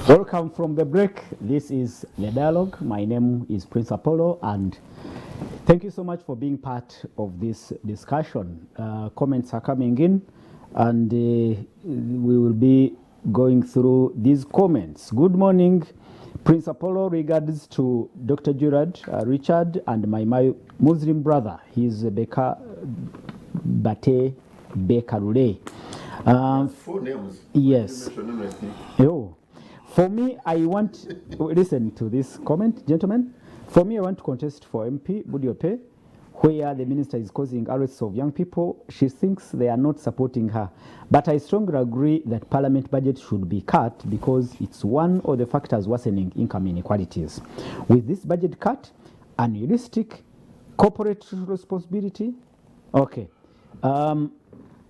Welcome from the break. This is The Dialogue. My name is Prince Apollo, and thank you so much for being part of this discussion. Comments are coming in, and we will be going through these comments. Good morning, Prince Apollo. Regards to Dr. Gerard, Richard, and my Muslim brother. He's Beka Bate Bekarule. Four names. Yes. Oh. For me, I want, listen to this comment, gentlemen. For me, I want to contest for MP, Budiope, where the minister is causing arrests of young people. She thinks they are not supporting her. But I strongly agree that parliament budget should be cut because it's one of the factors worsening income inequalities. With this budget cut, unrealistic corporate responsibility, okay,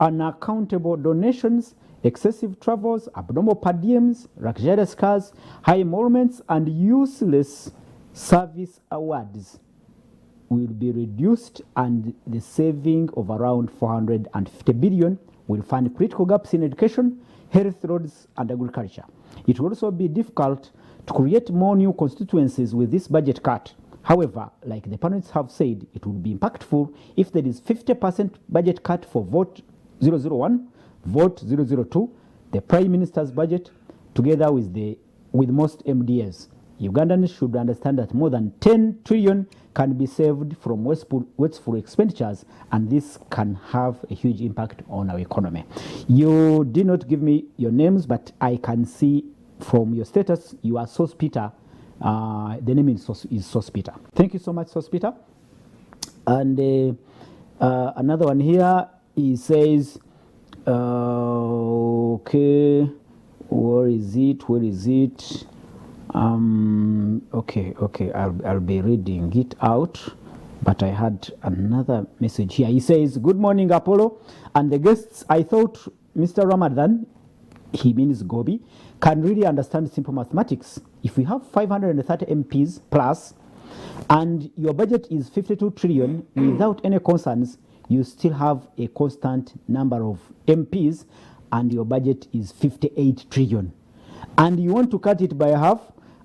unaccountable donations, excessive travels, abnormal per diems, luxurious cars, high emoluments, and useless service awards will be reduced, and the saving of around 450 billion will fund critical gaps in education, health, roads, and agriculture. It will also be difficult to create more new constituencies with this budget cut. However, like the panelists have said, it will be impactful if there is 50% budget cut for vote 001, vote 002, the Prime Minister's budget, together with most MDAs. Ugandans should understand that more than 10 trillion can be saved from wasteful expenditures, and this can have a huge impact on our economy. You did not give me your names, but I can see from your status you are Sauce Peter. The name is Sauce Peter. Thank you so much, Sauce Peter. And another one here, he says, okay, where is it? Okay, I'll be reading it out, but I had another message here. He says, good morning, Apollo, and the guests. I thought Mr. Ramadan, he means Gobi, can really understand simple mathematics. If we have 530 MPs plus, and your budget is 52 trillion without any concerns, you still have a constant number of MPs, and your budget is 58 trillion. And you want to cut it by half?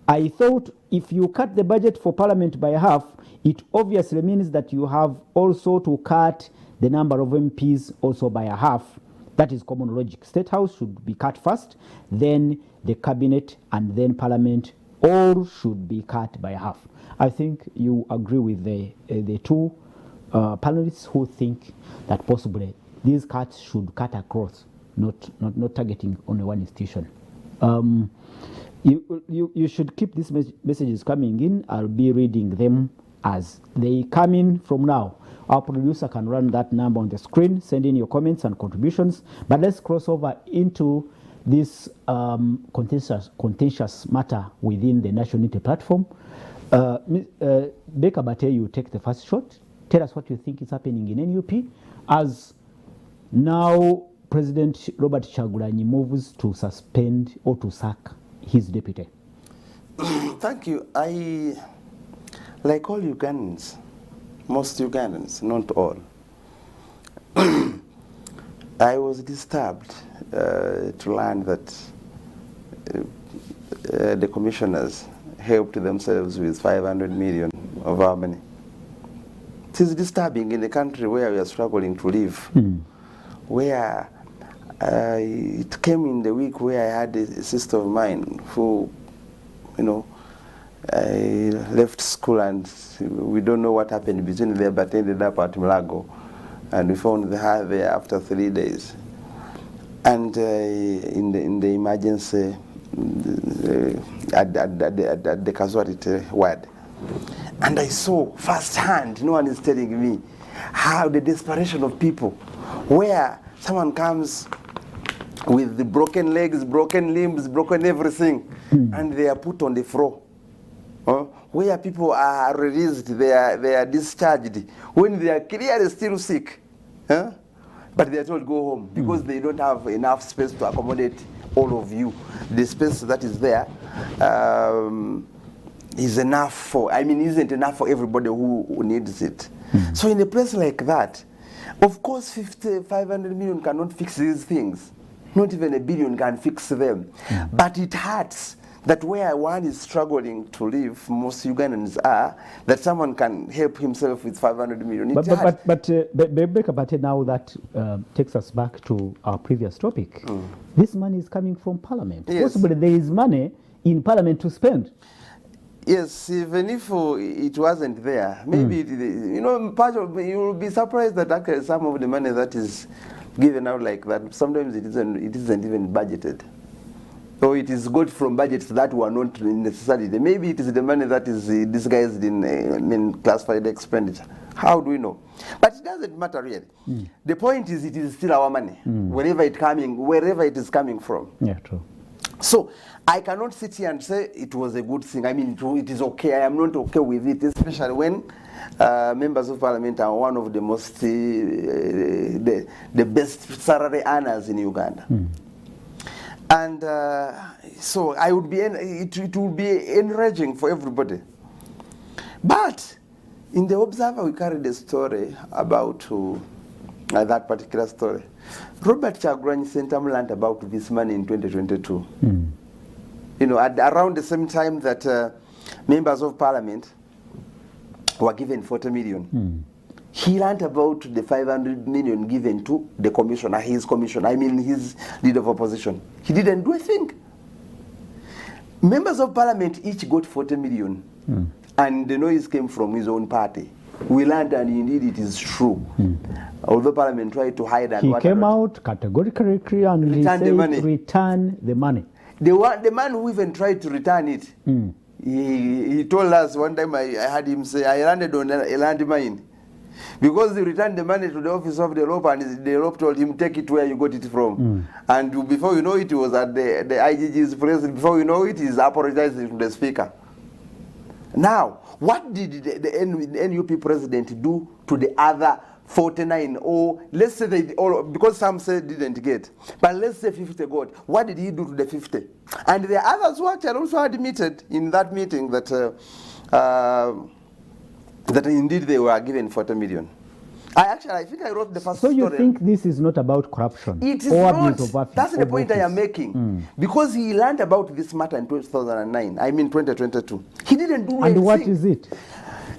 I thought if you cut the budget for parliament by half, it obviously means that you have also to cut the number of MPs also by a half. That is common logic. State House should be cut first, then the cabinet, and then parliament. All should be cut by half. I think you agree with the two panelists who think that possibly these cuts should cut across, not targeting only one institution. You should keep these messages coming in. I'll be reading them as they come in from now. Our producer can run that number on the screen. Send in your comments and contributions. But let's cross over into this contentious matter within the National Unity Platform. Beka Bate, you take the first shot. Tell us what you think is happening in NUP as now President Robert Kyagulanyi moves to suspend or to sack his deputy. Thank you. I, like all Ugandans, most Ugandans, not all, I was disturbed to learn that the commissioners helped themselves with 500 million of our money. It is disturbing in a country where we are struggling to live, where it came in the week where I had a sister of mine who, left school, and we don't know what happened between there, but ended up at Mulago, and we found her there after 3 days. And in the emergency, at the casualty ward. And I saw firsthand, no one is telling me, how the desperation of people, where someone comes with the broken legs, broken limbs, broken everything, and they are put on the floor. Where people are released, they are discharged, when they are clearly still sick. But they are told go home because they don't have enough space to accommodate all of you. The space that is there is enough for, isn't enough for everybody who needs it. So in a place like that, of course 500 million cannot fix these things. Not even a billion can fix them. But it hurts that where one is struggling to live, most Ugandans are, that someone can help himself with 500 million. But now that takes us back to our previous topic. This money is coming from Parliament. Yes. Possibly there is money in Parliament to spend. Yes, even if it wasn't there, maybe you will be surprised that actually some of the money that is given out like that, sometimes it isn't even budgeted. So it is got from budgets that were not necessary. Maybe it is the money that is disguised in classified expenditure. How do we know? But it doesn't matter really. The point is, it is still our money, wherever it is coming from. Yeah, true. So I cannot sit here and say it was a good thing. I mean, it is okay. I am not okay with it, especially when members of parliament are one of the most, the best salary earners in Uganda. And so I would be, it would be encouraging for everybody. But in the Observer, we carried a story about that particular story. Robert Chagulanyi Sentamu learned about this money in 2022. You know, around the same time that members of parliament were given 40 million. He learned about the 500 million given to the commissioner, his leader of opposition. He didn't do a thing. Members of parliament each got 40 million. And the noise came from his own party. We learned, and indeed it is true. Although parliament tried to hide and he came out categorically and he said, return the money. The man who even tried to return it, he told us one time, I heard him say, I landed on a landmine. Because he returned the money to the office of the rope, and the rope told him, take it where you got it from. And before you know it, was at the IGG's place. Before you know it, he's apologizing to the speaker. Now, what did the NUP president do to the other 49, or let's say they all, because some said didn't get, but let's say 50 got. What did he do to the 50? And the others who actually also admitted in that meeting that that indeed they were given 40 million. I think I wrote the first story. So you think this is not about corruption? It is not. That's the point I am making. Because he learned about this matter in 2009. I mean 2022. He didn't do anything. And what is it?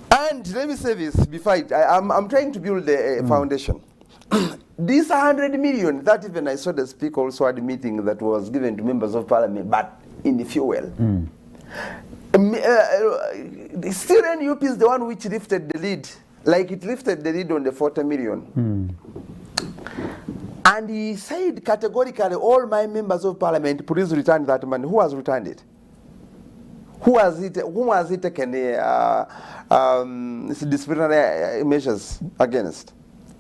And let me say this before I'm trying to build a foundation. This 100 million that even I saw the speaker also admitting that was given to members of parliament, but in the fuel. Still NUP is the one which lifted the lead. Like it lifted the lead on the 40 million. And he said categorically, all my members of parliament, please return that money. Who has returned it? Who has it taken disciplinary measures against?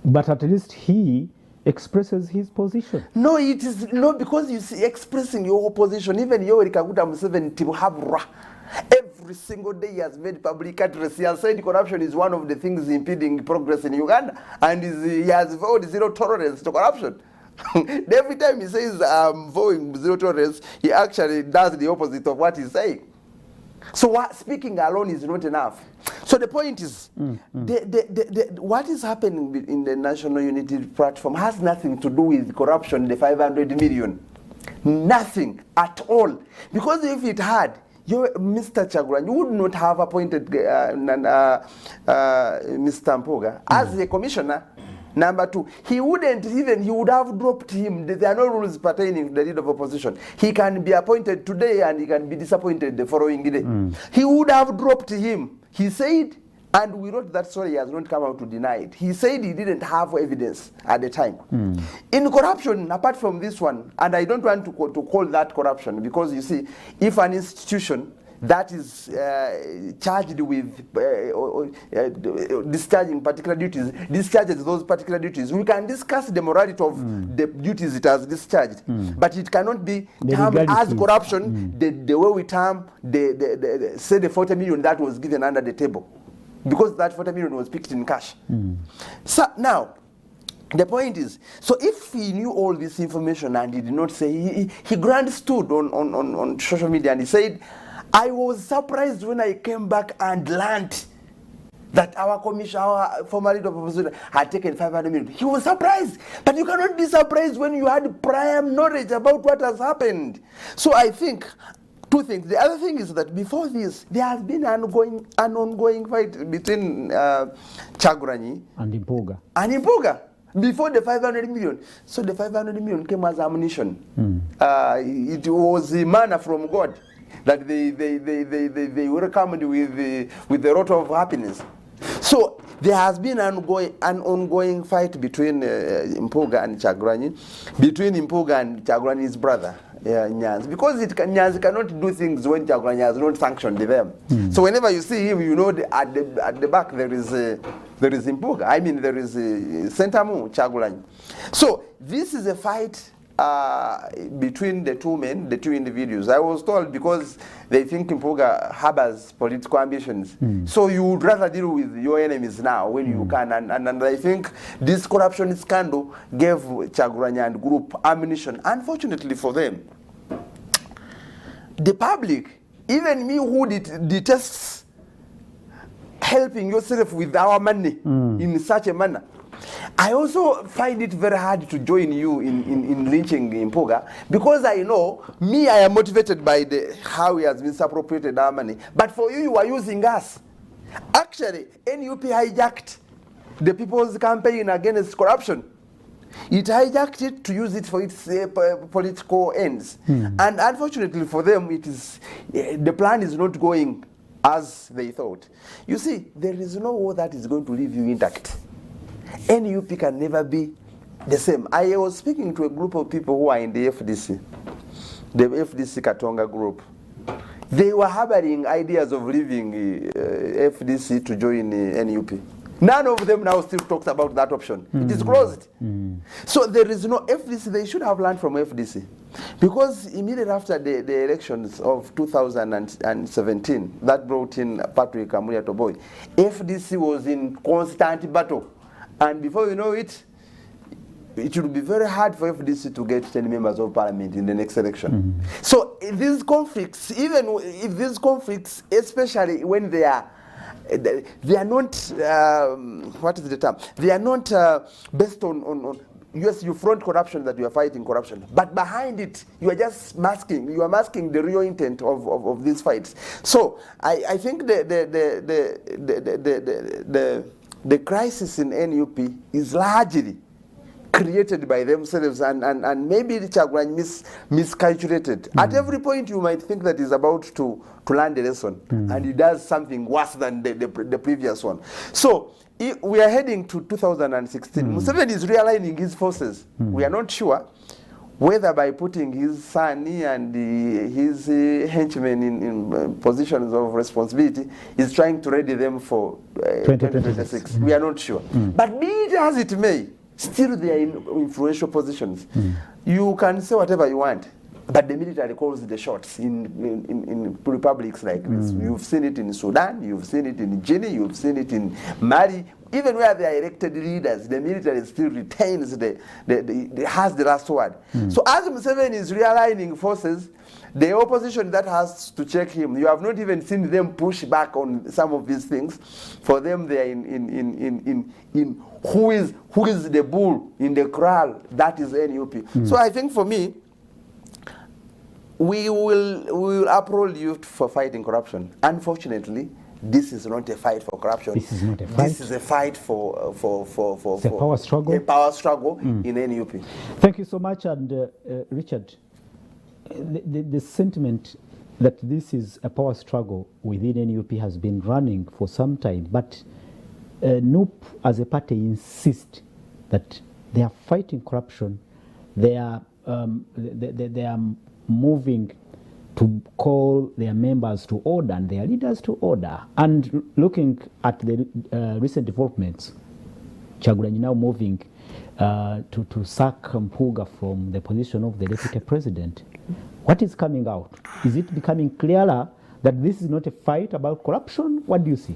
But at least he expresses his position. No, it is not because you see expressing your opposition. Even Yoweri Kaguta Museveni Tibuhabra, every single day he has made public address. He has said corruption is one of the things impeding progress in Uganda, and he has vowed zero tolerance to corruption. Every time he says vowing zero tolerance, he actually does the opposite of what he's saying. So speaking alone is not enough. So the point is, what is happening in the National Unity Platform has nothing to do with corruption, the 500 million. Nothing at all. Because if it had, Mr. Chagulanyi would not have appointed Mr. Mpoga as the commissioner. Number two, he would have dropped him. There are no rules pertaining to the leader of opposition. He can be appointed today and he can be disappointed the following day. He would have dropped him. He said, and we wrote that story, he has not come out to deny it. He said he didn't have evidence at the time. In corruption, apart from this one, and I don't want to call that corruption, because you see, if an institution that is charged with discharging particular duties, discharges those particular duties, we can discuss the morality of the duties it has discharged, but it cannot be termed as corruption the way we term say the 40 million that was given under the table, because that 40 million was picked in cash. So now, the point is, so if he knew all this information and he did not say, he grand stood on social media and he said, I was surprised when I came back and learned that our former leader of opposition had taken 500 million. He was surprised. But you cannot be surprised when you had prior knowledge about what has happened. So I think two things. The other thing is that before this, there has been an ongoing fight between Chaguranyi And Impuga before the 500 million. So the 500 million came as ammunition. It was the manna from God that they welcomed with the lot of happiness. So there has been an ongoing fight between Impuga and Chaguranyi, between Impuga and Chaguranyi's brother, Nyanzi, because Nyanzi cannot do things when Chaguranyi has not sanctioned them. So whenever you see him, you know at the back there is Impuga. I mean there is Sentamu Chaguranyi. So this is a fight between the two men, the two individuals. I was told because they think Impuga harbors political ambitions. So you would rather deal with your enemies now when you can. And I think this corruption scandal gave Chaguranyi and group ammunition. Unfortunately for them, the public, even me who detests helping yourself with our money in such a manner, I also find it very hard to join you in lynching Impuga, because I know, I am motivated by how he has misappropriated our money. But for you, you are using us. Actually, NUP hijacked the People's Campaign Against Corruption. It hijacked it to use it for its political ends. And unfortunately for them, it is the plan is not going as they thought. You see, there is no war that is going to leave you intact. NUP can never be the same. I was speaking to a group of people who are in the FDC Katonga group. They were harboring ideas of leaving FDC to join NUP. None of them now still talks about that option. It is closed. So there is no FDC. They should have learned from FDC. Because immediately after the elections of 2017, that brought in Patrick Amuya Toboy, FDC was in constant battle. And before you know it, it will be very hard for FDC to get 10 members of parliament in the next election. So these conflicts, even if these conflicts, especially when they are not, what is the term? They are not based on yes, you front corruption, that you are fighting corruption, but behind it, you are just masking. You are masking the real intent of these fights. So I think the crisis in NUP is largely created by themselves, and maybe Chaguranyi miscalculated. At every point, you might think that he's about to learn the lesson, and he does something worse than the previous one. So we are heading to 2016. Museveni is realigning his forces. We are not sure whether by putting his son and his henchmen in positions of responsibility, he's trying to ready them for 2026. We are not sure. But be it as it may, still they are in influential positions. You can say whatever you want, but the military calls the shots in republics like this. You've seen it in Sudan, you've seen it in Guinea, you've seen it in Mali. Even where they are elected leaders, the military still retains has the last word. So as Museveni is realigning forces, the opposition that has to check him, you have not even seen them push back on some of these things. For them, they are in who is the bull in the corral. That is NUP. So I think for me, we will uphold you for fighting corruption. Unfortunately, this is not a fight for corruption. This is not a fight. This is a fight for a power struggle. A power struggle in NUP. Thank you so much, and Richard. The sentiment that this is a power struggle within NUP has been running for some time, but NUP as a party insists that they are fighting corruption. They are moving to call their members to order and their leaders to order. And looking at the recent developments, Chaguranyi now moving to sack Impuga from the position of the deputy president. What is coming out? Is it becoming clearer that this is not a fight about corruption? What do you see?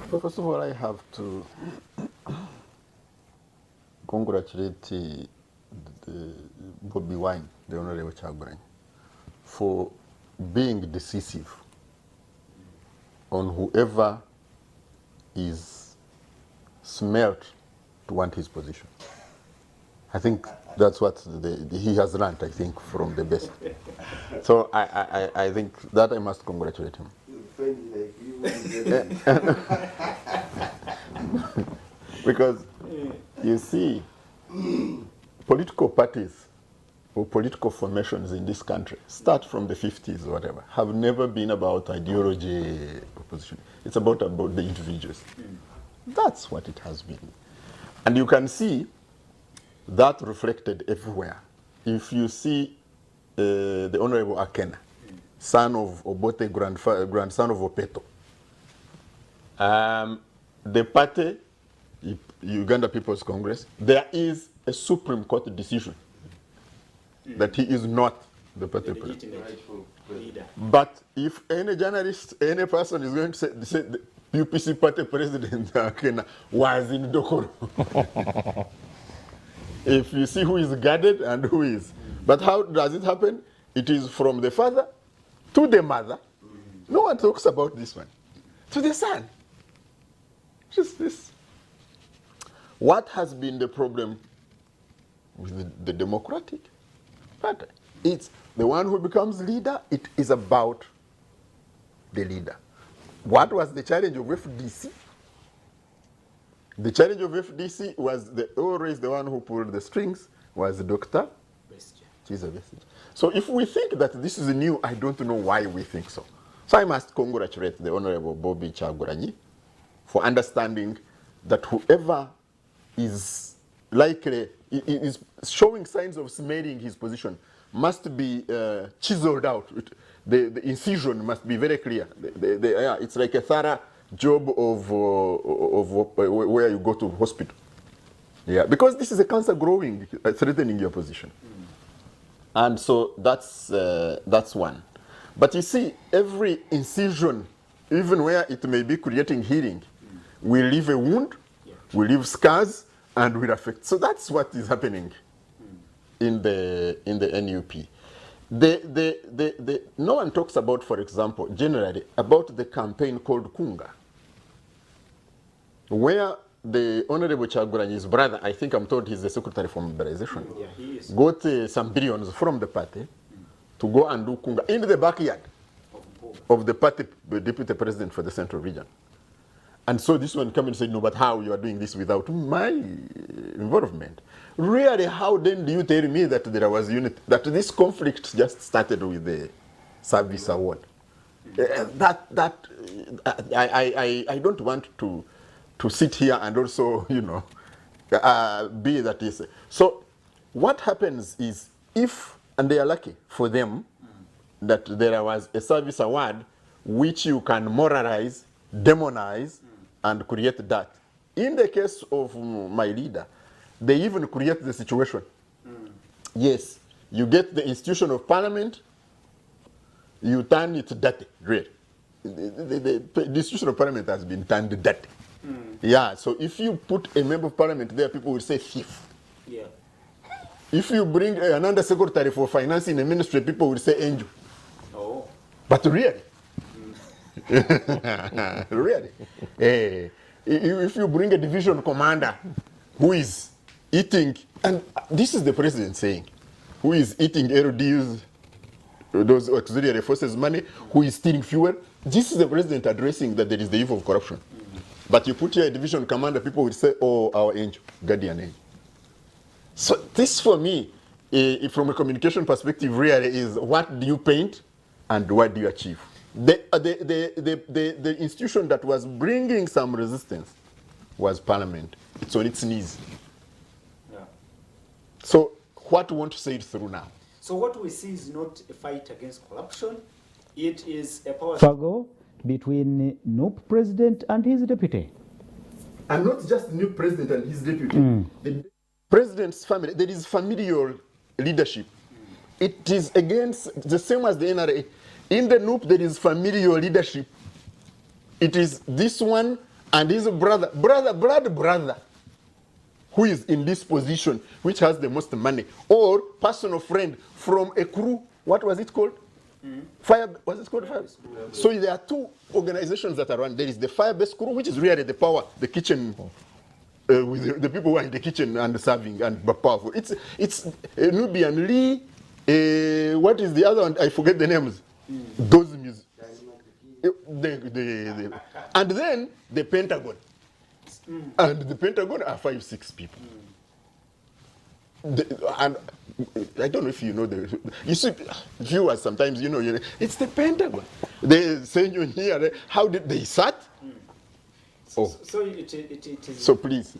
First of all, I have to congratulate the Bobby Wine, the Honorable Chaguranyi, for being decisive on whoever is smelt to want his position. I think that's what he has learned, I think, from the best. So I think that I must congratulate him. Because you see, political parties or political formations in this country, start from the 50s or whatever, have never been about ideology opposition. It's about the individuals. That's what it has been. And you can see that reflected everywhere. If you see the Honorable Akena, son of Obote, grandson of Opeto, the party, Uganda People's Congress, there is a Supreme Court decision that he is not the party president. But if any journalist, any person is going to say the UPC party president Akena was in Dokoro, if you see who is guarded and who is. But how does it happen? It is from the father to the mother. No one talks about this one. To the son. Just this. What has been the problem with the Democratic Party? It's the one who becomes leader, it is about the leader. What was the challenge of FDC? The challenge of FDC was always the one who pulled the strings was Dr. Chiza Besigye. So if we think that this is new, I don't know why we think so. So I must congratulate the Honorable Bobby Kyagulanyi for understanding that whoever is likely, is showing signs of smelling his position, must be chiseled out. The incision must be very clear. Yeah, it's like a thorough job of where you go to hospital. Yeah, because this is a cancer growing, threatening your position. And so that's one. But you see, every incision, even where it may be creating healing, will leave a wound, will leave scars, and will affect. So that's what is happening in the NUP. No one talks about, for example, generally, about the campaign called Kunga, where the Honorable Kyagulanyi's brother, I think I'm told he's the Secretary for Mobilization, Yeah, he is. got some billions from the party to go and do Kunga in the backyard of the party deputy president for the Central Region. And so this one came and said, no, but how you are doing this without my involvement? Really, how then do you tell me that there was unity, that this conflict just started with the service award? I don't want to sit here and also, be that is. So what happens is, if, and they are lucky for them, that there was a service award which you can moralize, demonize, and create that. In the case of my leader, they even create the situation. Yes, you get the institution of parliament, you turn it dirty, really. The institution of parliament has been turned dirty. Yeah, so if you put a member of parliament there, people will say thief. Yeah. If you bring an undersecretary for finance in a ministry, people will say angel. Oh. But really, really, if you bring a division commander who is eating, and this is the president saying, who is eating LDUs, those auxiliary forces money, who is stealing fuel, this is the president addressing that there is the evil of corruption. But you put here a division commander, people will say, oh, our angel, guardian angel. So this for me, from a communication perspective, really is what do you paint and what do you achieve? The institution that was bringing some resistance was parliament. It's on its knees. Yeah. So what we want to say it through now? So what we see is not a fight against corruption. It is a power Struggle between NUP president and his deputy. And not just the new president and his deputy. The president's family, there is familial leadership. It is against the same as the NRA. In the NUP, there is familial leadership. It is this one and his brother, who is in this position, which has the most money, or personal friend from a crew. What was it called? Fire, was it called Fire? So there are two organizations that are run. There is the fire-based crew, which is really the power, the kitchen with the people who are in the kitchen and serving and powerful. It's Nubian Lee. What is the other one? I forget the names. Those music. And then the Pentagon. And the Pentagon are 5-6 people. And I don't know if you know you see viewers sometimes, it's the Pentagon. They say you here, how did they start? Oh. So it is. So please.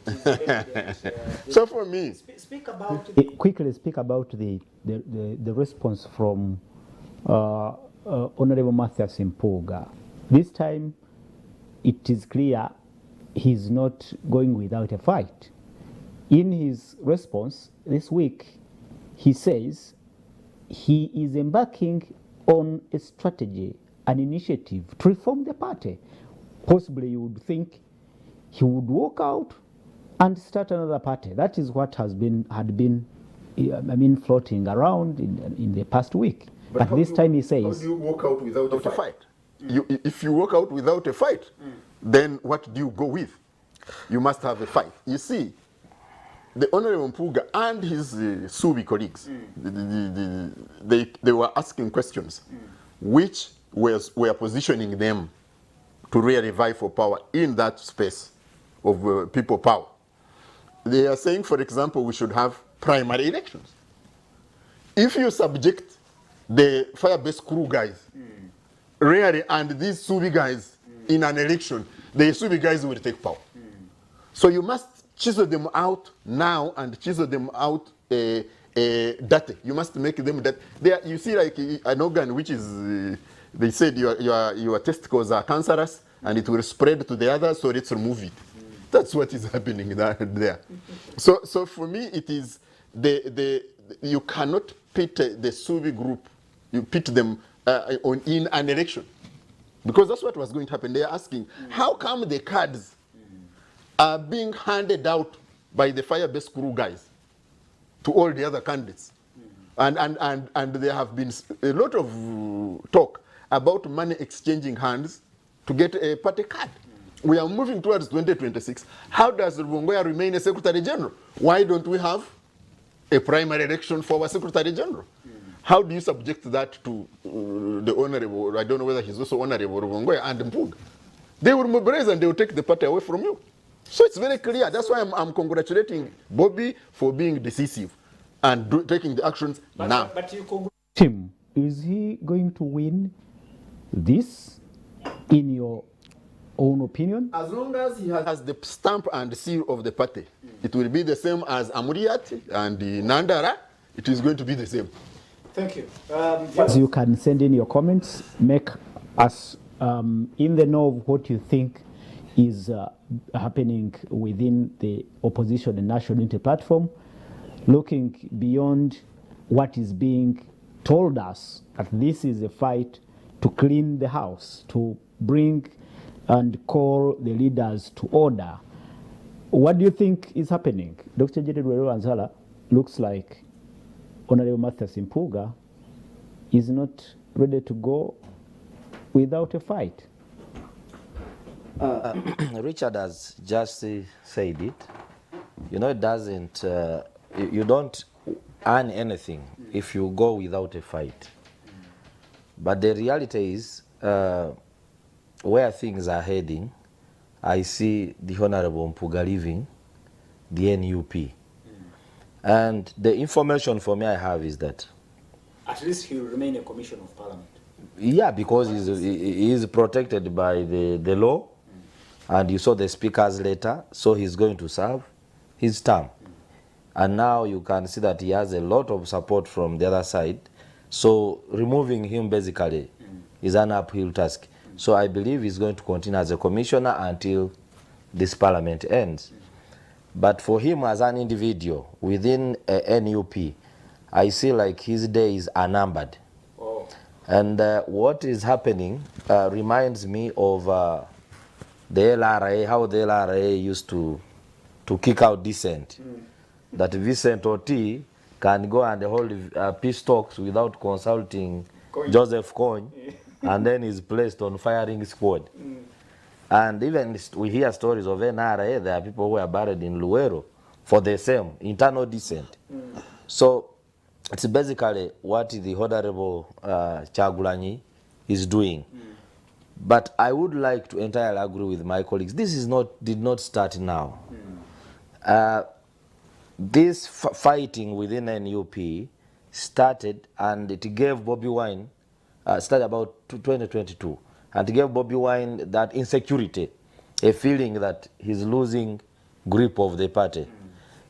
So for me, speak about quickly. Speak about the response from Honorable Mathias Mpuga. This time, it is clear he's not going without a fight. In his response this week, he says he is embarking on a strategy, an initiative to reform the party. Possibly you would think he would walk out and start another party. That is what had been floating around in the past week. But this time he says, how do you walk out without a fight? If you walk out without a fight, then what do you go with? You must have a fight. You see, the Honorable Mpuga and his Subi colleagues, they were asking questions which were positioning them to really vie for power in that space of people power. They are saying, for example, we should have primary elections. If you subject the fire-based crew guys, really, and these Subi guys in an election, the Subi guys will take power. So you must chisel them out now and chisel them out that. You must make them that. You see, like an organ which is, they said your testicles are cancerous and it will spread to the others, so let's remove it. That's what is happening there. So for me, it is you cannot pit the Subi group, you pit them in an election. Because that's what was going to happen. They are asking, how come the cards are being handed out by the fire-based crew guys to all the other candidates? And there have been a lot of talk about money exchanging hands to get a party card. We are moving towards 2026. How does Rubongoya remain a Secretary General? Why don't we have a primary election for our Secretary General? How do you subject that to the Honorable, I don't know whether he's also Honorable Rubongoya and Mpuga? They will mobilize and they will take the party away from you. So it's very clear. That's why I'm congratulating Bobby for being decisive and taking the actions now. But you congratulate him. Is he going to win this, in your own opinion? As long as he has the stamp and seal of the party, it will be the same as Amuriat and Nandara. It is going to be the same. Thank you. You can send in your comments, make us in the know of what you think is happening within the opposition and national unity platform, looking beyond what is being told us, that this is a fight to clean the house, to bring and call the leaders to order. What do you think is happening? Dr. Jeded Anzala looks like Honorable Mathias Mpuga is not ready to go without a fight. Richard has just said it. It doesn't, you don't earn anything if you go without a fight. But the reality is, where things are heading, I see the Honorable Mpuga leaving the NUP. And the information for me I have is that at least he will remain a commissioner of parliament. Yeah, because he is protected by the law, and you saw the speaker's letter, so he's going to serve his term. And now you can see that he has a lot of support from the other side, so removing him basically is an uphill task. So I believe he's going to continue as a commissioner until this parliament ends. But for him as an individual within a NUP, I see like his days are numbered. Oh. And what is happening reminds me of the LRA, how the LRA used to kick out dissent. That Vincent Oti can go and hold peace talks without consulting Joseph Kony, and then is placed on firing squad. And even we hear stories of NRA, there are people who are buried in Luero for the same internal descent. So it's basically what the Honorable Chagulanyi is doing. But I would like to entirely agree with my colleagues. This did not start now. This fighting within NUP started, and it gave Bobby Wine, started about 2022, and it gave Bobby Wine that insecurity, a feeling that he's losing grip of the party.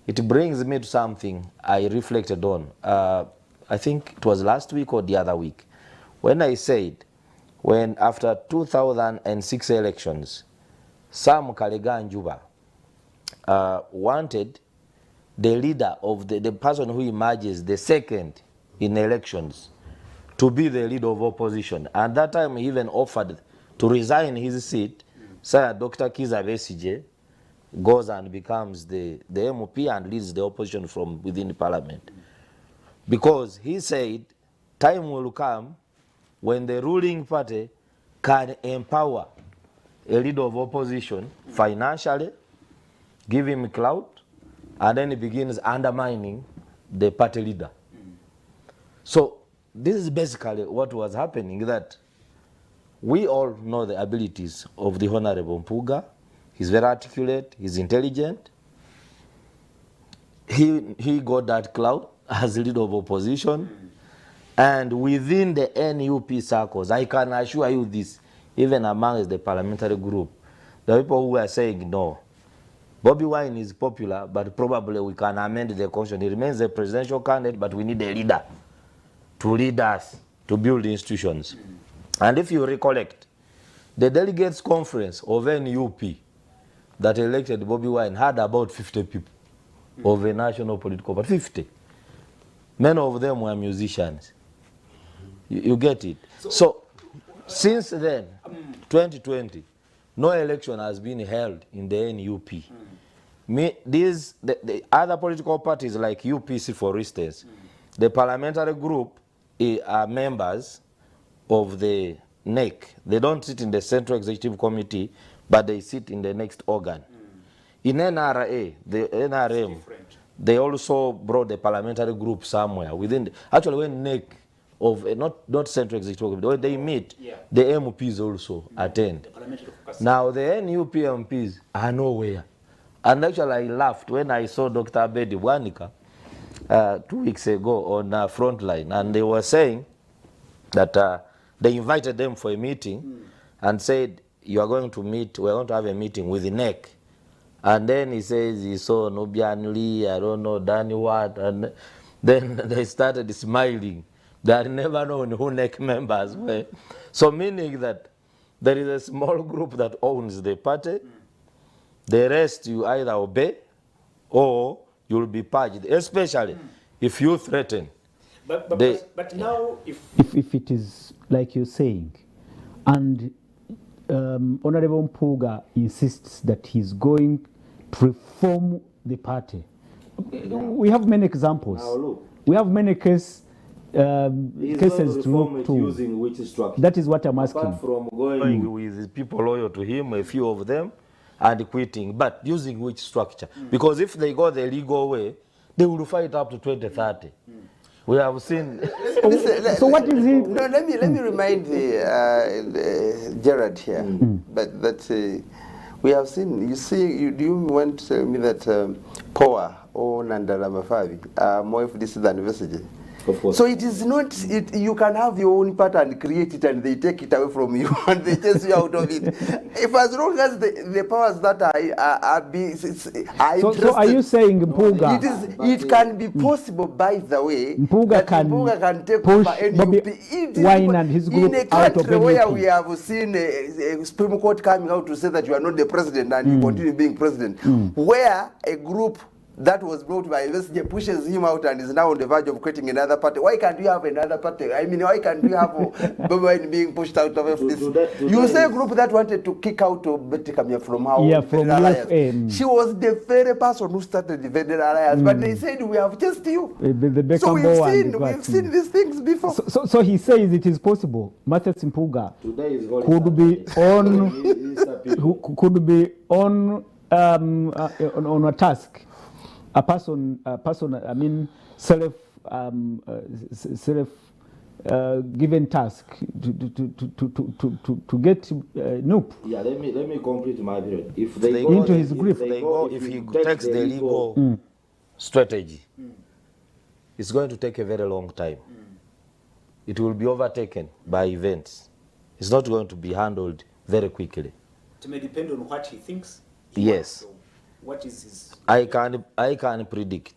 It brings me to something I reflected on. I think it was last week or the other week, when I said, when after 2006 elections, Sam Kalega Njuba wanted the leader of the person who emerges the second in elections to be the leader of opposition. And that time he even offered to resign his seat, so Dr. Kiza Besigye goes and becomes the MP and leads the opposition from within the parliament. Because he said time will come when the ruling party can empower a leader of opposition financially, give him clout, and then he begins undermining the party leader. So this is basically what was happening, that we all know the abilities of the Honorable Mpuga. He's very articulate, he's intelligent. He got that clout as leader of opposition. And within the NUP circles, I can assure you this, even amongst the parliamentary group, the people who are saying no, Bobby Wine is popular, but probably we can amend the constitution. He remains a presidential candidate, but we need a leader to lead us, to build institutions. And if you recollect, the delegates conference of NUP that elected Bobby Wine had about 50 people of a national political party, 50. Many of them were musicians. You get it? So since then, 2020, no election has been held in the NUP. The other political parties like UPC, for instance, the parliamentary group are members of the NEC. They don't sit in the Central Executive Committee, but they sit in the next organ. In NRA, the NRM, they also brought the parliamentary group somewhere within. Actually, when NEC of not Central Executive Committee, when they meet, the MPs also attend. Now the NUP MPs are nowhere. And actually, I laughed when I saw Dr. Abedi Bwanika 2 weeks ago on Frontline, and they were saying that they invited them for a meeting and said, you are going to meet, we're going to have a meeting with the NEC. And then he says he saw Nubian Lee, I don't know, Danny Watt, and then they started smiling. They had never known who NEC members were. So meaning that there is a small group that owns the party, the rest you either obey or you'll be purged, especially if you threaten. But now, if it is like you're saying, and Honorable Mpuga insists that he's going to reform the party, we have many examples. We have many cases to look to. Using which structure? That is what I'm asking. Apart from going with people loyal to him, a few of them, and quitting, but using which structure? Because if they go the legal way, they will fight up to 2030. We have seen. So what is it? No, let me remind Gerard here, but that we have seen. You see, do you want to tell me that Power or Nandala Mafavi are more FDC than Vesige? Of course. So it is not, you can have your own pattern and create it, and they take it away from you and they chase you out of it. If as long as the powers that are so are you saying Mpuga? It can be possible, by the way, Mpuga can take push over Bobby Wine and his group in a out of country where NUP. we have seen a Supreme Court coming out to say that you are not the president and you continue being president, where a group that was brought by Besigye pushes him out and is now on the verge of creating another party. Why can't we have another party? I mean, why can't we have Bobi Wine being pushed out of FDC? You say a group that wanted to kick out Betty Kamya from how from Federal Alliance. She was the very person who started the Federal Alliance, but they said we have just you. So we've seen these things before. So he says it is possible. Mathias Mpuga could be on a task. A person, I mean, given task to get NUP. Yeah, let me complete my period. If they go into his grip, if he takes the legal strategy, it's going to take a very long time. It will be overtaken by events. It's not going to be handled very quickly. It may depend on what he thinks. Yes. So what is his? I can predict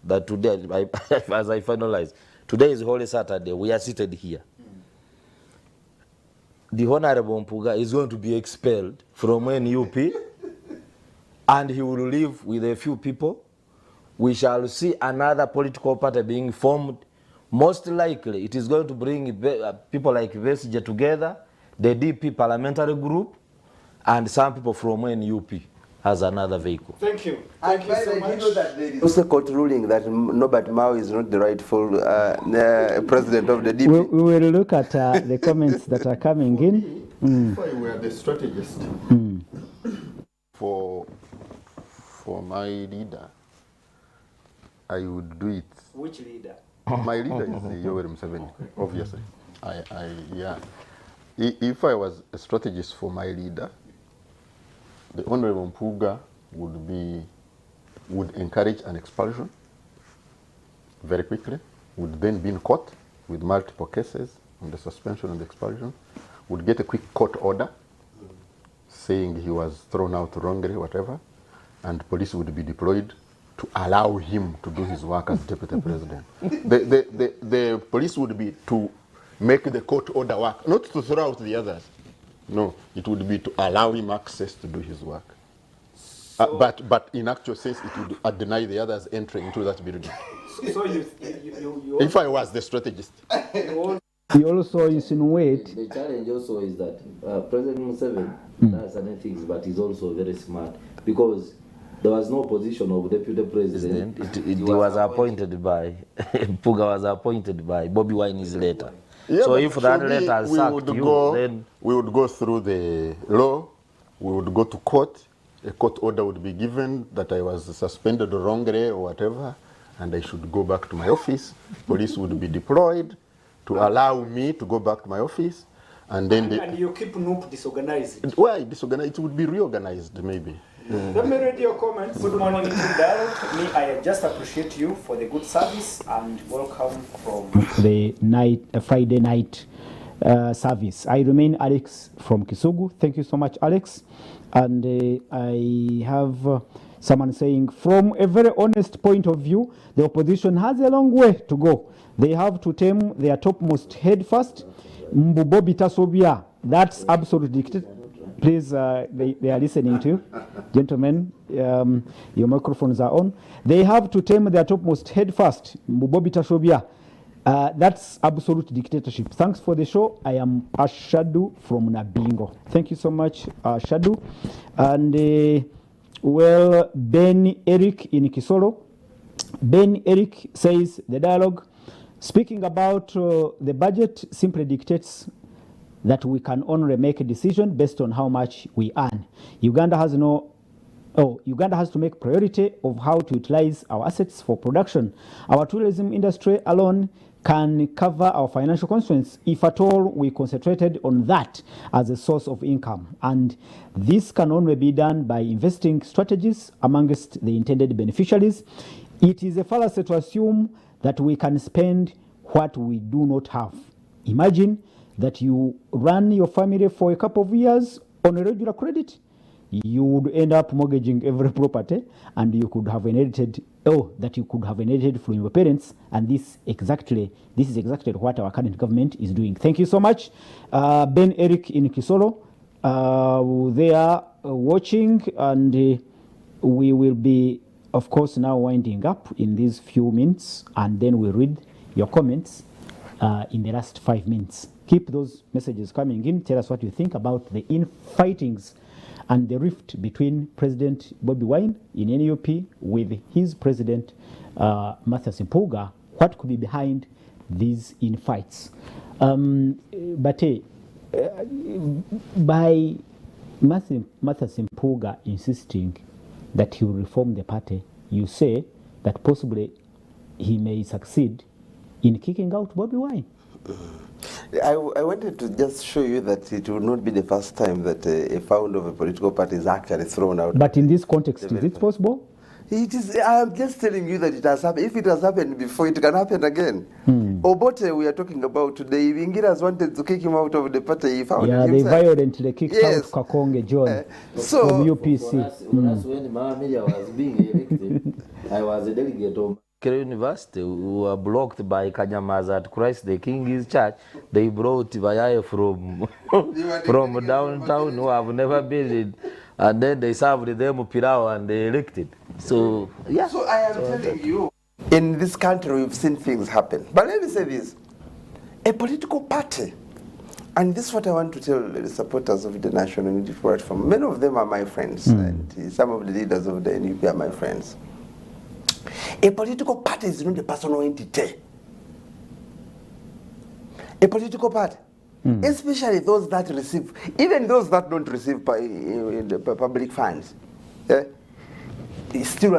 that today, as I finalize, today is Holy Saturday. We are seated here. The Honorable Mpuga is going to be expelled from NUP, and he will live with a few people. We shall see another political party being formed. Most likely, it is going to bring people like Besigye together, the DP parliamentary group, and some people from NUP as another vehicle. Thank you. Thank you so much. You know that there is also court ruling that Norbert Mao is not the rightful president of the DP. We will look at the comments that are coming in. If I were the strategist for my leader, I would do it. Which leader? My leader is Yoweri Museveni, obviously. Yeah. If I was a strategist for my leader, the Honorable Mpuga would encourage an expulsion very quickly, would then be in court with multiple cases on the suspension and the expulsion, would get a quick court order saying he was thrown out wrongly, whatever, and police would be deployed to allow him to do his work as deputy president. The police would be to make the court order work, not to throw out the others. No, it would be to allow him access to do his work. So, but in actual sense, it would deny the others entering into that building. So you if I was the strategist. He also insinuates. The challenge also is that President Museveni does certain things, but he's also very smart, because there was no position of deputy president. It was appointed by Mpuga was appointed by Bobi Wine's letter. Yeah, so if that letter sacked you, then we would go through the law. We would go to court. A court order would be given that I was suspended wrongly or whatever, and I should go back to my office. Police would be deployed to allow me to go back to my office, and then and you keep NUP disorganized. Why disorganized? It would be reorganized, maybe. Let me read your comments. Good morning, Dialogue. Me, I just appreciate you for the good service and welcome from the Friday night service. I remain Alex from Kisugu. Thank you so much, Alex. And I have someone saying, from a very honest point of view, the opposition has a long way to go. They have to tame their topmost head first. Mbubobi Tasobia, that's absolute dictator. Please, they are listening to you. Gentlemen, your microphones are on. They have to tame their topmost head first. Mbubobi Tasobia, that's absolute dictatorship. Thanks for the show. I am Ashadu from Nabingo. Thank you so much, Ashadu. And, well, Ben Eric in Kisoro. Ben Eric says, the Dialogue, speaking about the budget simply dictates that we can only make a decision based on how much we earn. Uganda has to make priority of how to utilize our assets for production. Our tourism industry alone can cover our financial constraints if at all we concentrated on that as a source of income. And this can only be done by investing strategies amongst the intended beneficiaries. It is a fallacy to assume that we can spend what we do not have. Imagine that you run your family for a couple of years on a regular credit. You would end up mortgaging every property, and you could have inherited from your parents. And this is exactly what our current government is doing. Thank you so much, Ben Eric in Kisoro. They are watching, and we will be of course, now winding up in these few minutes, and then we read your comments in the last 5 minutes. Keep those messages coming in. Tell us what you think about the infightings and the rift between President Bobi Wine in NUP with his president, Martha Simpuga. What could be behind these infights? By Martha Simpuga insisting that he will reform the party, you say that possibly he may succeed in kicking out Bobi Wine. I wanted to just show you that it will not be the first time that a founder of a political party is actually thrown out. But in this context, is it possible? It is. I'm just telling you that it has happened. If it has happened before, it can happen again. Obote, we are talking about today, Vingiras wanted to kick him out of the party. He found they violently kicked out Kakonge John from UPC. For us, when Mama Media was being elected, I was a delegate of University who were blocked by Kanyamaza at Christ the King's Church. They brought Vayaye from downtown who have never been in, and then they served them Pirao and they elected. So, yeah. So I am telling you, in this country we've seen things happen. But let me say this, a political party, and this is what I want to tell the supporters of the National Unity Platform. Many of them are my friends, and some of the leaders of the NUP are my friends. A political party is not a personal entity. A political party, especially those that receive, even those that don't receive public funds, still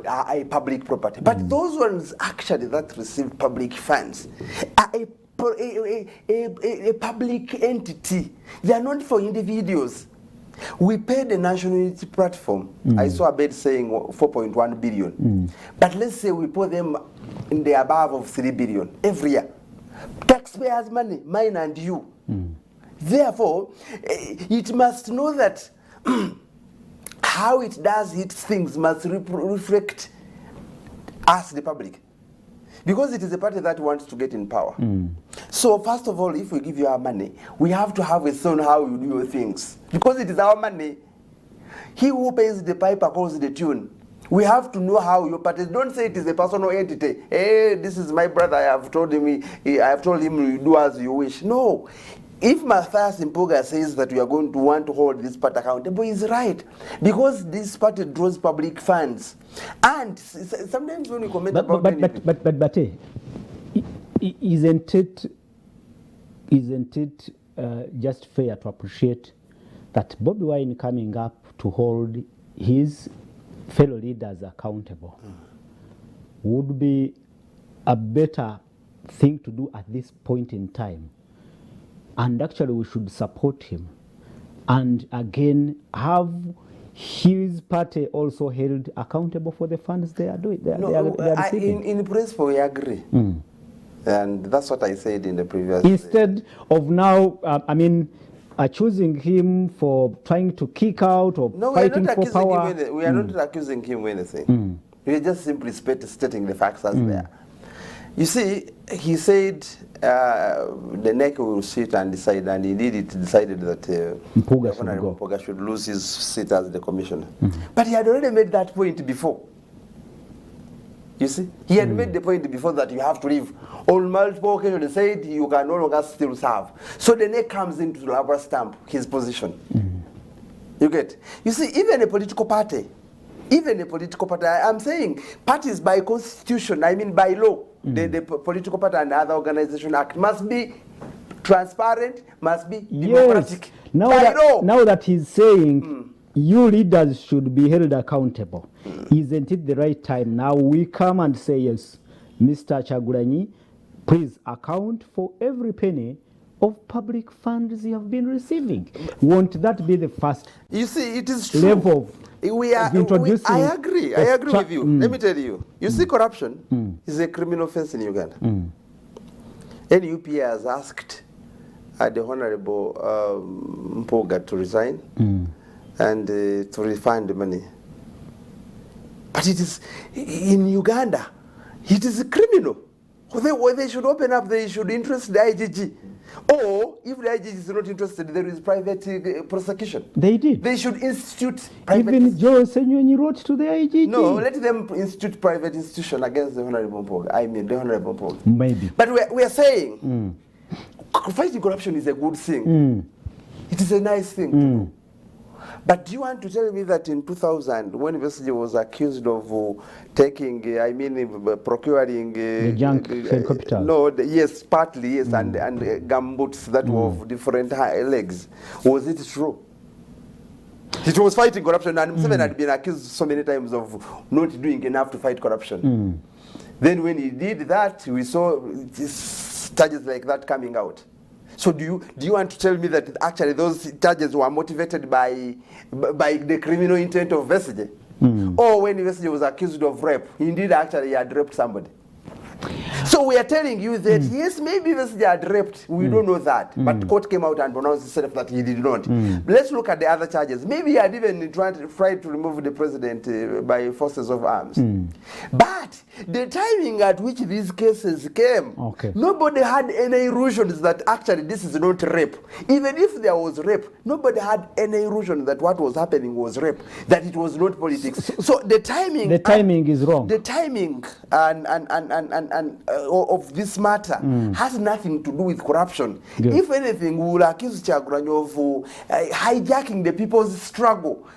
are a public property. But those ones actually that receive public funds are a public entity. They are not for individuals. We pay the National Unity Platform. I saw a bid saying 4.1 billion. But let's say we put them in the above of 3 billion every year. Taxpayers' money, mine and you. Therefore, it must know that how it does its things must reflect us, the public. Because it is a party that wants to get in power. So first of all, if we give you our money, we have to have a say on how you do your things. Because it is our money. He who pays the piper calls the tune. We have to know how your party. Don't say it is a personal entity. Hey, this is my brother. I have told him you do as you wish. No. If Martha Simpuga says that we are going to want to hold this party accountable, he's right. Because this party draws public funds. And sometimes when we comment but isn't it just fair to appreciate that Bobi Wine coming up to hold his fellow leaders accountable would be a better thing to do at this point in time? And actually we should support him and again have his party also held accountable for the funds they are doing. They are receiving. In principle, we agree. And that's what I said in the previous. Instead of now, choosing him for trying to kick out or fighting for power. We are not accusing him of anything. We are just simply stating the facts as they are. You see, he said the NEC will sit and decide, and indeed it decided that Mpuga should lose his seat as the commissioner. But he had already made that point before. You see, he had made the point before that you have to leave. On multiple occasions, he said you can no longer still serve. So the NEC comes in to rubber stamp his position. You get? You see, even a political party, I'm saying parties by constitution, I mean by law, the political party and other organization act must be transparent, must be democratic. Now that he's saying you leaders should be held accountable, isn't it the right time now we come and say, yes, Mr. Chagulanyi, please account for every penny of public funds you have been receiving? Won't that be the first you see, it is true. level of I agree with you. Let me tell you. You see, corruption is a criminal offense in Uganda. NUP has asked the Honorable Mpuga to resign and to refund the money. But it is, in Uganda, it is a criminal. They should open up, they should interest the IGG. Or if the IGG is not interested, there is private prosecution. They did. They should institute private. Even Joe Senyonyi wrote to the IGG. No, let them institute private institution against the Honorable Mpoga. I mean, the Honorable Mpoga. Maybe. But we are saying fighting corruption is a good thing. It is a nice thing to do. But do you want to tell me that in 2000, when Besigye was accused of taking, procuring... the junk helicopter? No, yes, partly, yes, and gumboots that were of different legs. Was it true? It was fighting corruption, and Museveni had been accused so many times of not doing enough to fight corruption. Then when he did that, we saw charges like that coming out. So do you want to tell me that actually those charges were motivated by the criminal intent of Besigye? Or when Besigye was accused of rape, indeed actually he had raped somebody? So we are telling you that yes, maybe Besigye had raped, we don't know that, but court came out and pronounced itself that he did not. Let's look at the other charges. Maybe he had even tried to remove the president by forces of arms. But the timing at which these cases came, nobody had any illusions that actually this is not rape. Even if there was rape, nobody had any illusion that what was happening was rape, that it was not politics. So the timing... The timing is wrong. The timing of this matter has nothing to do with corruption. Good. If anything, we will accuse Kyagulanyi of hijacking the people's struggle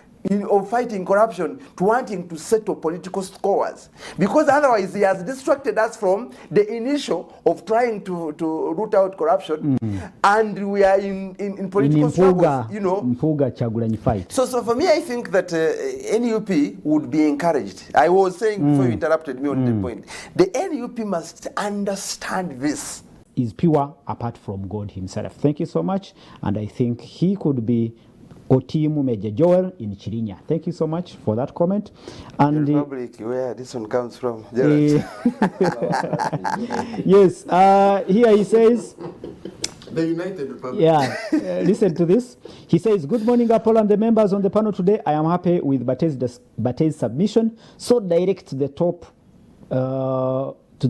of fighting corruption to wanting to settle political scores, because otherwise he has distracted us from the initial of trying to root out corruption, and we are in political struggles, you know. Mpuga Kyagulanyi fight. So for me, I think that NUP would be encouraged. I was saying before you interrupted me on the point, the NUP must understand this. Is pure apart from God himself. Thank you so much, and I think he could be Otimu Major Joel in Chirinya. Thank you so much for that comment. And the Republic, where this one comes from. Yes, here he says, the United Republic. Yeah, listen to this. He says, good morning, Apollo and the members on the panel today. I am happy with Bate's submission. So direct to the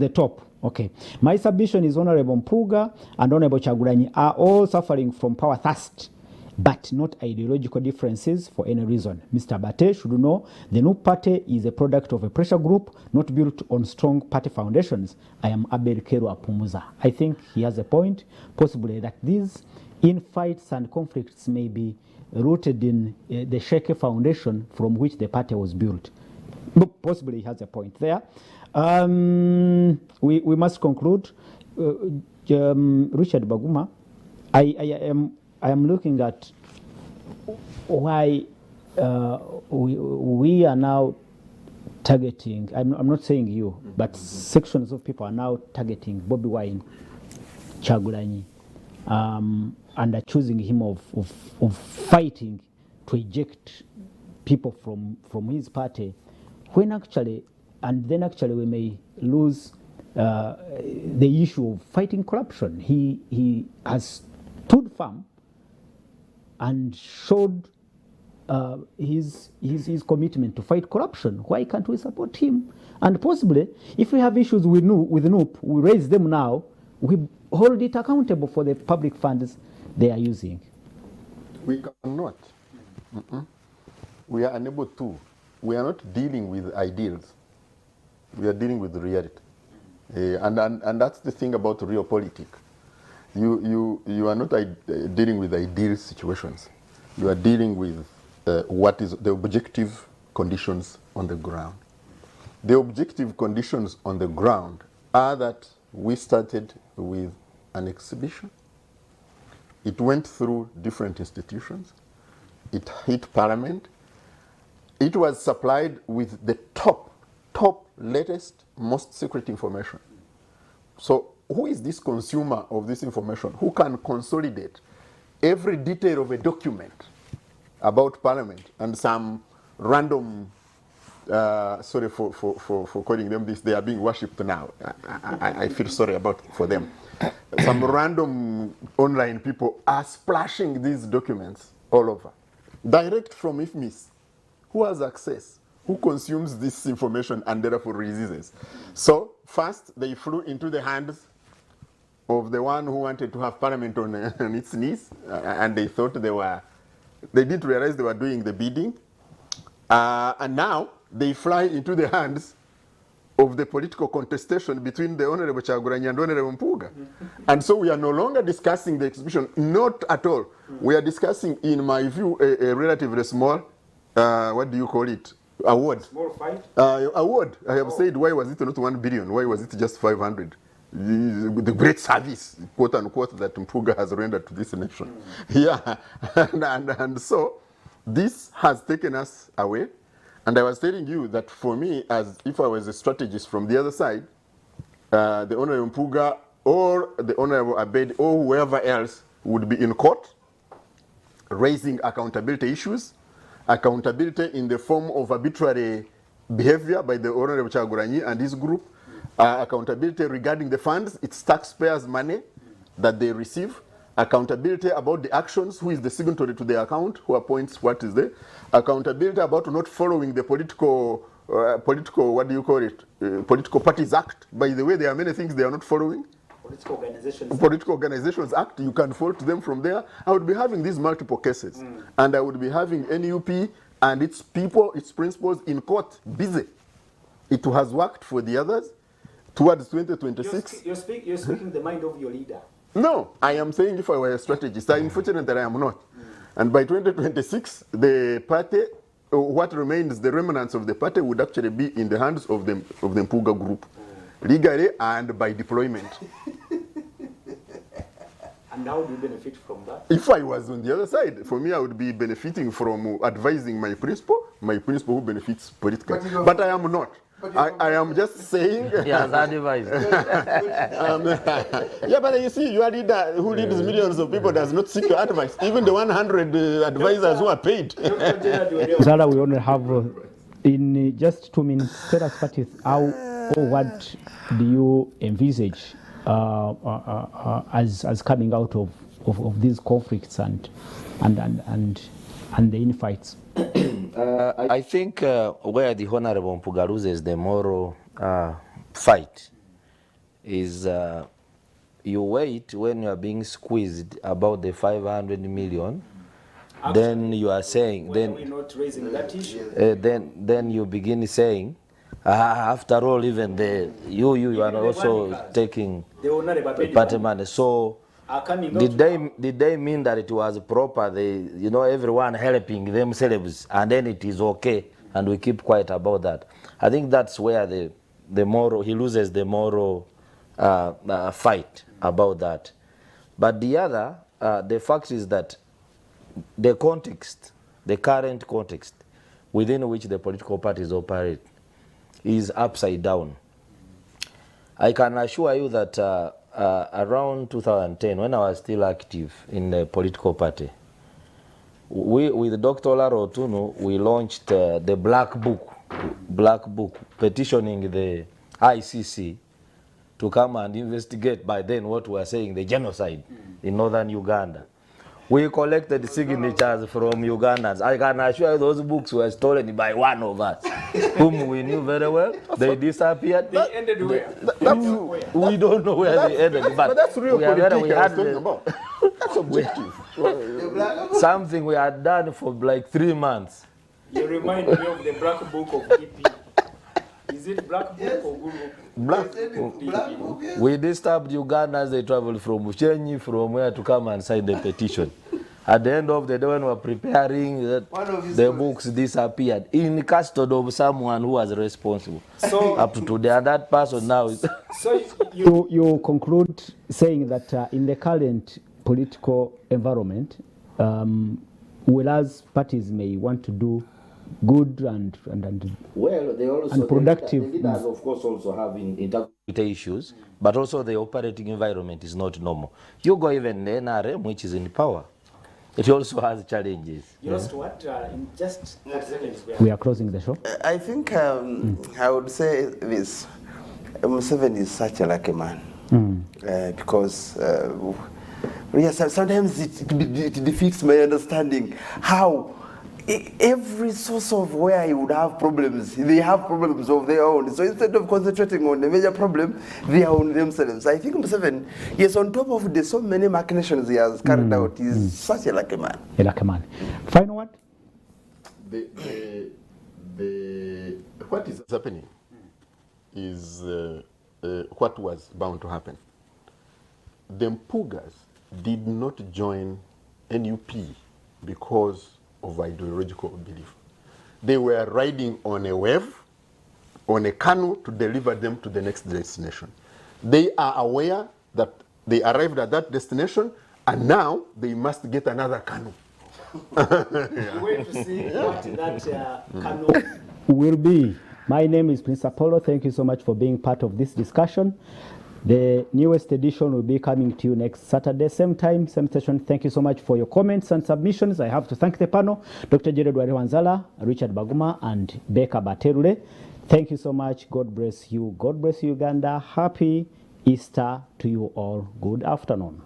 top. Okay. My submission is Honorable Mpuga and Honorable Kyagulanyi are all suffering from power thirst, but not ideological differences for any reason. Mr. Bate should know the NUP party is a product of a pressure group, not built on strong party foundations. I am Abel Keru Apumuza. I think he has a point, possibly that these infights and conflicts may be rooted in the shaky foundation from which the party was built. But possibly he has a point there. We must conclude. Richard Baguma, I am looking at why we are now targeting, I'm not saying you, but sections of people are now targeting Bobi Wine, Kyagulanyi, and accusing him of fighting to eject people from his party, when actually, and then actually we may lose the issue of fighting corruption. He has stood firm and showed his commitment to fight corruption. Why can't we support him? And possibly, if we have issues with NUP, we raise them now, we hold it accountable for the public funds they are using. We cannot. We are unable to. We are not dealing with ideals. We are dealing with reality. And that's the thing about real politics. You are not dealing with ideal situations. You are dealing with what is the objective conditions on the ground. The objective conditions on the ground are that we started with an exhibition. It went through different institutions. It hit Parliament. It was supplied with the top, latest, most secret information. So who is this consumer of this information? Who can consolidate every detail of a document about Parliament and some random, sorry for calling them this, they are being worshipped now. I feel sorry for them. Some random online people are splashing these documents all over. Direct from IFMIS. Who has access? Who consumes this information and therefore releases? So first they flew into the hands of the one who wanted to have parliament on its knees, and they thought they didn't realize they were doing the bidding. And now they fly into the hands of the political contestation between the Honorable Chaguranyi and Honorable Mpuga. And so we are no longer discussing the exhibition, not at all. We are discussing, in my view, a relatively small, what do you call it, award. Small fight? Award. I have said, why was it not 1 billion? Why was it just 500? The great service, quote unquote, that Mpuga has rendered to this nation. Yeah, and so this has taken us away. And I was telling you that for me, as if I was a strategist from the other side, the Honorable Mpuga or the Honorable Abed or whoever else would be in court raising accountability issues, accountability in the form of arbitrary behavior by the Honorable Chaguranyi and his group, accountability regarding the funds, it's taxpayers' money that they receive, accountability about the actions, who is the signatory to the account, who appoints what is there, accountability about not following the political, what do you call it, Political Parties Act. By the way, there are many things they are not following. Political Organizations Act, you can fault them from there. I would be having these multiple cases. And I would be having NUP and its people, its principals in court, busy. It has worked for the others towards 2026. You're speaking the mind of your leader. No, I am saying if I were a strategist, I'm fortunate that I am not. And by 2026, the party, what remains, the remnants of the party would actually be in the hands of the Mpuga group, legally and by deployment. And how do you benefit from that? If I was on the other side, for me, I would be benefiting from advising my principal who benefits politically. But I am not. I am just saying. Yes, advice. Yeah, but you see, your leader who leads millions of people does not seek your advice. Even the 100 advisors who are paid. Zara, we only have in just 2 minutes. Tell us how or what do you envisage as coming out of these conflicts and the infights? I think where the Honorable Mpuga loses the moral fight is you wait when you are being squeezed about the 500 million. Actually, then you are saying, then we're not raising that issue. Then you begin saying, after all, even you are also taking party money. So did they mean that it was proper? Everyone helping themselves, and then it is okay, and we keep quiet about that. I think that's where the moral, he loses the moral fight about that. But the other, the fact is that the context, the current context within which the political parties operate is upside down. I can assure you that around 2010, when I was still active in the political party, we, with Dr. Laro Otunu, we launched the Black Book, petitioning the ICC to come and investigate, by then, what we were saying, the genocide in northern Uganda. We collected signatures from Ugandans. I can assure you those books were stolen by one of us, whom we knew very well. They disappeared. They ended where? We don't know where they ended. But that's real politics I was talking about. That's objective. Something we had done for like 3 months. You remind me of the Black Book of EP. Is it Black Book or Google? Black Book. We disturbed Ugandans. They traveled from Uchenyi, from where to come and sign the petition. At the end of the day, when we were preparing, the books disappeared in custody of someone who was responsible. So up to today, and that person now is. So you conclude saying that in the current political environment, whereas parties may want to do good and well, they also and productive. The leaders, of course, also have integrity issues, but also the operating environment is not normal. You go even the NRM, which is in power, it also has challenges. You lost what? In just 30 seconds. We are closing the show. I think I would say this. Museveni is such a lucky man because yes, sometimes it defeats my understanding how every source of where you would have problems, they have problems of their own. So instead of concentrating on the major problem, they are on themselves. I think Museveni, yes, on top of the so many machinations he has carried out, he's such a lucky man. A lucky man. Final word? What is happening is what was bound to happen. The Mpugas did not join NUP because of ideological belief. They were riding on a wave, on a canoe to deliver them to the next destination. They are aware that they arrived at that destination and now they must get another canoe. We're waiting to see what that canoe will be. My name is Prince Apollo. Thank you so much for being part of this discussion. The newest edition will be coming to you next Saturday, same time, same session. Thank you so much for your comments and submissions. I have to thank the panel, Dr. Jared Wariwanzala, Richard Baguma, and Becca Baterule. Thank you so much. God bless you. God bless you, Uganda. Happy Easter to you all. Good afternoon.